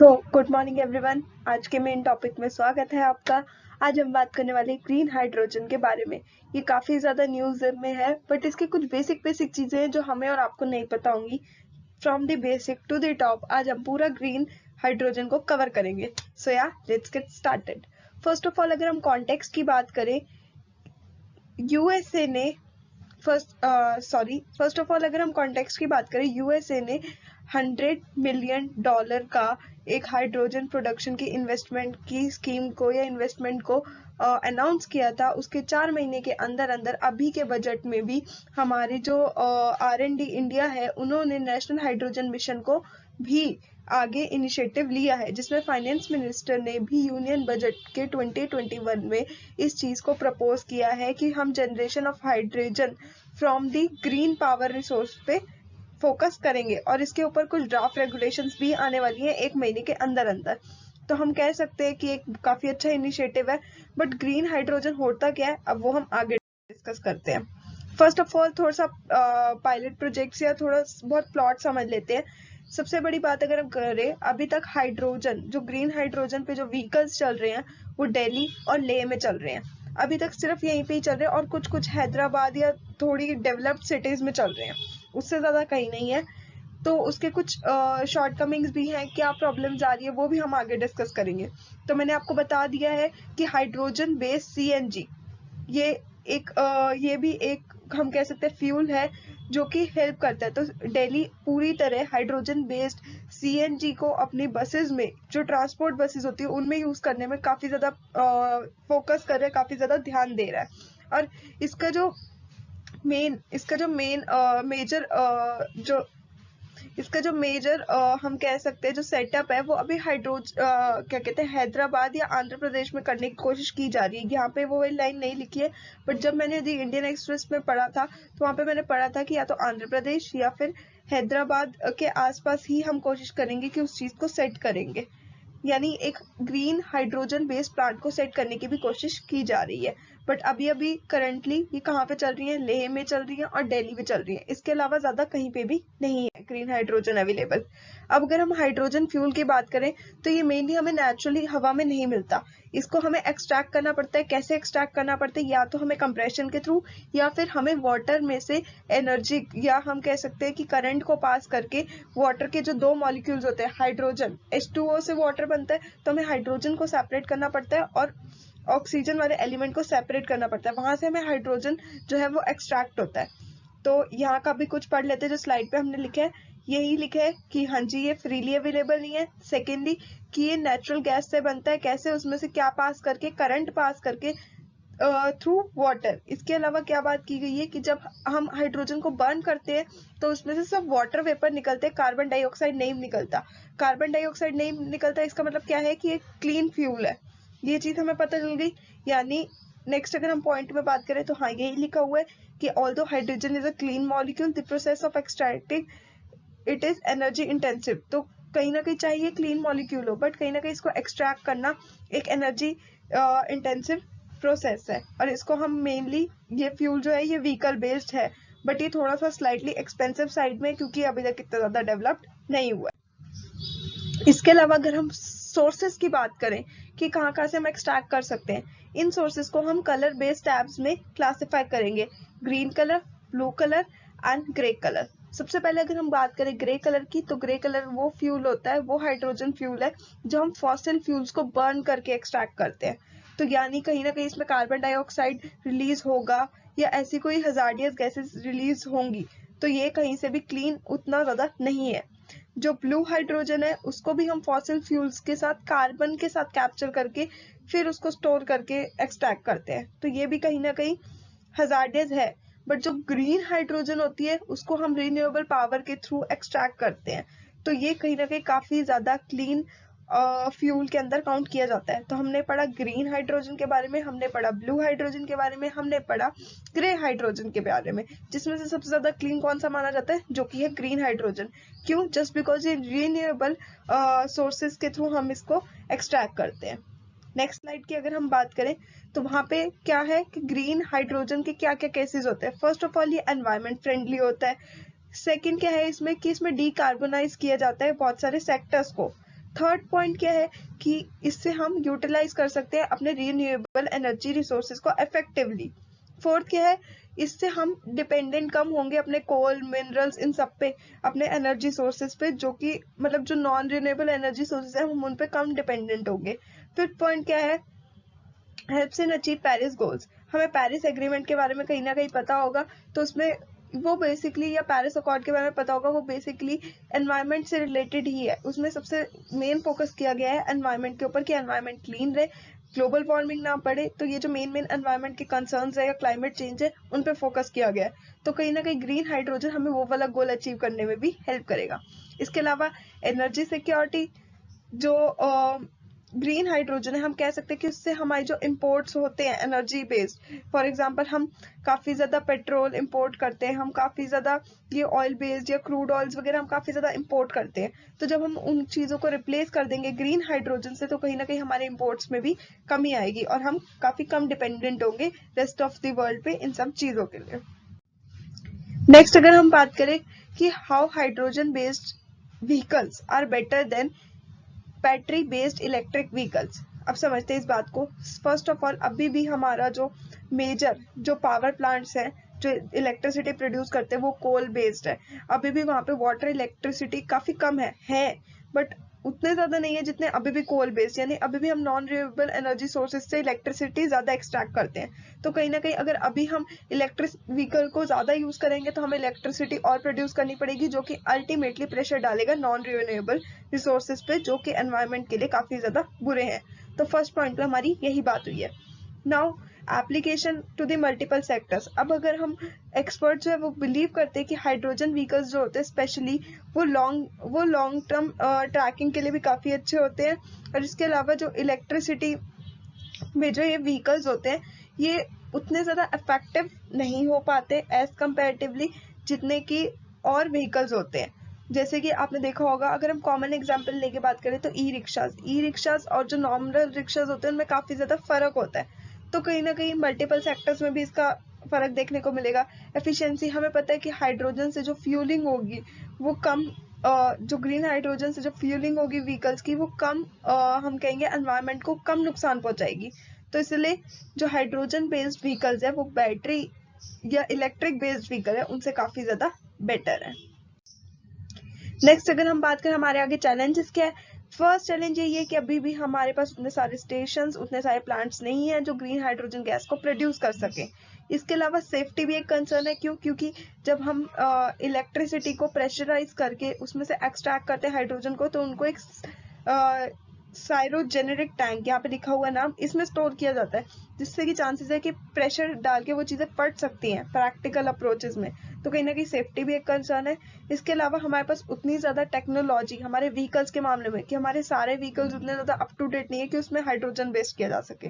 Good morning everyone. आज के main topic में स्वागत है आपका। आज हम बात करने वाले ग्रीन हाइड्रोजन के बारे में। ये काफ़ी ज़्यादा न्यूज़ में है, बट इसकी कुछ बेसिक चीज़ें हैं जो हमें और आपको नहीं पता होंगी। From the basic to the top आज हम पूरा ग्रीन हाइड्रोजन को कवर करेंगे। सो या let's get started. First of all, अगर हम कॉन्टेक्स्ट की बात करें, यूएसए ने फर्स्ट ऑफ ऑल अगर हम कॉन्टेक्स्ट की बात करें, यूएसए ने $100 मिलियन का एक हाइड्रोजन प्रोडक्शन की इन्वेस्टमेंट की स्कीम को या इन्वेस्टमेंट को अनाउंस किया था। उसके 4 महीने के अंदर अंदर अभी के बजट में भी हमारी जो R&D इंडिया है, उन्होंने नेशनल हाइड्रोजन मिशन को भी आगे इनिशिएटिव लिया है, जिसमें फाइनेंस मिनिस्टर ने भी यूनियन बजट के 2021 में इस चीज को प्रपोज किया है कि हम generation of hydrogen from the green power resource पे फोकस करेंगे, और इसके ऊपर कुछ ड्राफ्ट रेगुलेशंस भी आने वाली हैं 1 महीने के अंदर अंदर। तो हम कह सकते हैं कि एक काफी अच्छा इनिशिएटिव है। बट ग्रीन हाइड्रोजन होता क्या है, अब वो हम आगे डिस्कस करते हैं। फर्स्ट ऑफ ऑल थोड़ा सा पायलट प्रोजेक्ट्स या थोड़ा बहुत प्लॉट समझ लेते हैं। सबसे बड़ी बात अगर हम करें, अभी तक हाइड्रोजन जो ग्रीन हाइड्रोजन पे जो व्हीकल्स चल रहे हैं वो दिल्ली और लेह में चल रहे हैं। अभी तक सिर्फ यहीं पे ही चल रहे हैं, और कुछ कुछ हैदराबाद या थोड़ी डेवलप्ड सिटीज में चल रहे हैं, उससे ज्यादा कहीं नहीं है। तो उसके कुछ शॉर्टकमिंग्स भी हैं, क्या प्रॉब्लम्स आ रही है वो भी हम आगे डिस्कस करेंगे। तो मैंने आपको बता दिया है कि हाइड्रोजन बेस्ड CNG ये भी एक हम कह सकते हैं फ्यूल है जो कि हेल्प करता है। तो दिल्ली पूरी तरह हाइड्रोजन बेस्ड CNG को अपनी बसेस में, जो ट्रांसपोर्ट बसेस होती है उनमें यूज करने में काफी ज्यादा फोकस कर रहा है, काफी ज्यादा ध्यान दे रहा है। और इसका जो मेजर हम कह सकते हैं जो सेटअप है वो अभी क्या कहते हैं हैदराबाद या आंध्र प्रदेश में करने की कोशिश की जा रही है। यहाँ पे वो लाइन नहीं लिखी है, बट जब मैंने दी इंडियन एक्सप्रेस में पढ़ा था तो वहाँ पे मैंने पढ़ा था कि या तो आंध्र प्रदेश या फिर हैदराबाद के आसपास ही हम कोशिश करेंगे कि उस चीज को सेट करेंगे, यानी एक ग्रीन हाइड्रोजन बेस्ड प्लांट को सेट करने की भी कोशिश की जा रही है। बट अभी करंटली ये कहाँ पे चल रही है, लेह में चल रही है और दिल्ली में चल रही है। इसके अलावा ज्यादा कहीं पे भी नहीं है ग्रीन हाइड्रोजन अवेलेबल। अब अगर हम हाइड्रोजन फ्यूल की बात करें तो ये मेनली हमें नेचुरली हवा में नहीं मिलता, इसको हमें एक्सट्रैक्ट करना पड़ता है। कैसे एक्सट्रैक्ट करना पड़ता है, या तो हमें कंप्रेशन के थ्रू या फिर हमें वाटर में से एनर्जी या हम कह सकते हैं कि करंट को पास करके वाटर के जो 2 मॉलिक्यूल्स होते हैं, हाइड्रोजन H2O से वाटर बनता है, तो हमें हाइड्रोजन को सेपरेट करना पड़ता है और ऑक्सीजन वाले एलिमेंट को सेपरेट करना पड़ता है। वहां से हमें हाइड्रोजन जो है वो एक्सट्रैक्ट होता है। तो यहाँ का भी कुछ पढ़ लेते हैं जो स्लाइड पे हमने लिखा है। यही लिखा है कि हाँ जी ये फ्रीली अवेलेबल नहीं है। सेकेंडली कि ये नेचुरल गैस से बनता है, कैसे, उसमें से क्या पास करके, करंट पास करके थ्रू वाटर। इसके अलावा क्या बात की गई है कि जब हम हाइड्रोजन को बर्न करते हैं तो उसमें से सब वाटर वेपर निकलते हैं, कार्बन डाइऑक्साइड नहीं निकलता। कार्बन डाइऑक्साइड नहीं निकलता, इसका मतलब क्या है कि एक क्लीन फ्यूल है। ये चीज हमें पता चल गई। यानी नेक्स्ट अगर हम पॉइंट में बात करें तो हाँ यही लिखा हुआ है कि although hydrogen is a clean molecule, the process of extracting it is energy intensive. तो कहीं ना कहीं चाहिए क्लीन मॉलिक्यूल हो, बट कहीं ना कहीं इसको एक्सट्रैक्ट करना एक एनर्जी इंटेंसिव प्रोसेस है। और इसको हम मेनली, ये फ्यूल जो है ये व्हीकल बेस्ड है, बट ये थोड़ा सा स्लाइटली एक्सपेंसिव साइड में, क्योंकि अभी तक इतना ज्यादा डेवलप्ड नहीं हुआ है। इसके अलावा अगर हम सोर्सेस की बात करें कि कहाँ कहाँ से हम एक्सट्रैक्ट कर सकते हैं, इन सोर्सेस को हम कलर बेस्ड टैब्स में क्लासिफाई करेंगे। Green colour, blue colour and grey colour. सबसे पहले अगर हम बात करें ग्रे कलर की, तो ग्रे कलर वो फ्यूल होता है, वो हाइड्रोजन फ्यूल है जो हम फॉसिल फ्यूल्स को बर्न करके एक्सट्रैक्ट करते हैं। तो यानी कहीं ना कहीं इसमें कार्बन डाइऑक्साइड रिलीज होगा या ऐसी कोई हजार्डियस गैसेस रिलीज होंगी, तो ये कहीं से भी क्लीन उतना ज्यादा नहीं है। जो ब्लू हाइड्रोजन है उसको भी हम फॉसिल फ्यूल्स के साथ कार्बन के साथ कैप्चर करके फिर उसको स्टोर करके एक्सट्रैक्ट करते हैं, तो ये भी कहीं ना कहीं हजार्डियस है। बट जो ग्रीन हाइड्रोजन होती है उसको हम रिन्यूएबल पावर के थ्रू एक्सट्रैक्ट करते हैं, तो ये कहीं ना कहीं काफी ज्यादा क्लीन फ्यूल के अंदर काउंट किया जाता है। तो हमने पढ़ा ग्रीन हाइड्रोजन के बारे में, हमने पढ़ा ब्लू हाइड्रोजन के बारे में, हमने पढ़ा ग्रे हाइड्रोजन के बारे में, जिसमें से सबसे ज्यादा क्लीन कौन सा माना जाता है, जो कि है ग्रीन हाइड्रोजन। क्यों? जस्ट बिकॉज ये रिन्यूएबल सोर्सेज के थ्रू हम इसको एक्सट्रैक्ट करते हैं। नेक्स्ट स्लाइड की अगर हम बात करें तो वहां पे क्या है कि ग्रीन हाइड्रोजन के क्या क्या केसेस होते हैं। फर्स्ट ऑफ ऑल ये एनवायरमेंट फ्रेंडली होता है। सेकंड क्या है इसमें कि इसमें डीकार्बोनाइज किया जाता है बहुत सारे सेक्टर्स को, थर्ड पॉइंट क्या है कि इससे हम यूटिलाइज कर सकते हैं अपने रिन्यूएबल एनर्जी रिसोर्सेज को इफेक्टिवली। फोर्थ क्या है, इससे हम डिपेंडेंट कम होंगे अपने कोल, मिनरल्स, इन सब पे, अपने एनर्जी सोर्सेज पे, जो कि मतलब जो नॉन रिन्यूएबल एनर्जी सोर्सेज है हम उन पे कम डिपेंडेंट होंगे। फिफ्थ पॉइंट क्या है, helps in achieve Paris goals. हमें पेरिस एग्रीमेंट के बारे में कहीं ना कहीं पता होगा, तो उसमें वो बेसिकली, या पेरिस अकॉर्ड के बारे में पता होगा, वो बेसिकली एनवायरनमेंट से रिलेटेड ही है। उसमें सबसे मेन फोकस किया गया है एनवायरनमेंट के ऊपर कि एनवायरनमेंट क्लीन रहे, ग्लोबल वार्मिंग ना बढ़े। तो ये जो मेन एनवायरनमेंट के कंसर्न्स है या क्लाइमेट चेंज है उन पे फोकस किया गया है। तो कहीं ना कहीं ग्रीन हाइड्रोजन हमें वो वाला गोल अचीव करने में भी हेल्प करेगा। इसके अलावा एनर्जी सिक्योरिटी, जो ग्रीन हाइड्रोजन है, हम कह सकते हैं कि उससे हमारे जो इंपोर्ट्स होते हैं एनर्जी बेस्ड, फॉर एग्जांपल हम काफी ज्यादा पेट्रोल इंपोर्ट करते हैं, हम काफी ज्यादा ये ऑयल बेस्ड या क्रूड ऑयल्स वगैरह हम काफी ज्यादा इंपोर्ट करते हैं। तो जब हम उन चीजों को रिप्लेस कर देंगे ग्रीन हाइड्रोजन से, तो कहीं ना कहीं हमारे इंपोर्ट्स में भी कमी आएगी और हम काफी कम डिपेंडेंट होंगे रेस्ट ऑफ द वर्ल्ड पे इन सब चीजों के लिए। नेक्स्ट अगर हम बात करें कि how hydrogen based vehicles are better than battery based electric vehicles. अब समझते हैं इस बात को। फर्स्ट ऑफ ऑल, अभी भी हमारा जो मेजर जो पावर प्लांट्स हैं जो इलेक्ट्रिसिटी प्रोड्यूस करते हैं वो कोल बेस्ड है। अभी भी वहां पे वाटर इलेक्ट्रिसिटी काफी कम है बट उतने ज्यादा नहीं है जितने अभी भी कोल बेस्ड, यानी अभी भी हम नॉन रिन्यूएबल एनर्जी सोर्सेज से इलेक्ट्रिसिटी ज्यादा एक्सट्रैक्ट करते हैं। तो कहीं ना कहीं अगर अभी हम इलेक्ट्रिक व्हीकल को ज्यादा यूज करेंगे तो हमें इलेक्ट्रिसिटी और प्रोड्यूस करनी पड़ेगी, जो कि अल्टीमेटली प्रेशर डालेगा नॉन रिन्यूएबल रिसोर्सेज पे, जो कि एनवायरनमेंट के लिए काफी ज्यादा बुरे हैं। तो फर्स्ट पॉइंट पे हमारी यही बात हुई है। Now application to the multiple sectors. अब अगर हम एक्सपर्ट जो है वो बिलीव करते हैं कि हाइड्रोजन व्हीकल्स जो होते हैं स्पेशली वो लॉन्ग टर्म ट्रैकिंग के लिए भी काफी अच्छे होते हैं। और इसके अलावा जो इलेक्ट्रिसिटी में जो ये व्हीकल्स होते हैं ये उतने ज्यादा इफेक्टिव नहीं हो पाते एज कंपेरेटिवली जितने की और व्हीकल्स होते हैं। जैसे कि आपने देखा होगा, अगर हम कॉमन एग्जांपल लेके बात करें तो ई रिक्शाज और जो नॉर्मल रिक्शाज होते हैं उनमें काफी ज्यादा फर्क होता है। तो कहीं ना कहीं मल्टीपल सेक्टर्स में भी इसका फर्क देखने को मिलेगा। एफिशिएंसी, हमें पता है कि हाइड्रोजन से जो फ्यूलिंग होगी वो कम, जो ग्रीन हाइड्रोजन से जो फ्यूलिंग होगी व्हीकल्स की वो कम, हम कहेंगे एनवायरनमेंट को कम नुकसान पहुंचाएगी। तो इसलिए जो हाइड्रोजन बेस्ड व्हीकल्स है वो बैटरी या इलेक्ट्रिक बेस्ड व्हीकल है उनसे काफी ज्यादा बेटर है। नेक्स्ट अगर हम बात करें हमारे आगे चैलेंजेस क्या है, फर्स्ट चैलेंज यही है कि अभी भी हमारे पास उतने सारे स्टेशंस, उतने सारे प्लांट्स नहीं है जो ग्रीन हाइड्रोजन गैस को प्रोड्यूस कर सके। इसके अलावा सेफ्टी भी एक कंसर्न है। क्योंकि जब हम इलेक्ट्रिसिटी को प्रेशराइज करके उसमें से एक्सट्रैक्ट करते हैं हाइड्रोजन को, तो उनको एक साइरोजेनेरिक टैंक, यहाँ पे लिखा हुआ नाम, इसमें स्टोर किया जाता है, जिससे कि चांसेस है कि प्रेशर डाल के वो चीजें फट सकती हैं प्रैक्टिकल अप्रोचेस में। तो कहीं ना कहीं सेफ्टी भी एक कंसर्न है। इसके अलावा हमारे पास उतनी ज्यादा टेक्नोलॉजी हमारे व्हीकल्स के मामले में कि हमारे सारे व्हीकल्स उतने ज्यादा अप टू डेट नहीं है कि उसमें हाइड्रोजन बेस्ड किया जा सके।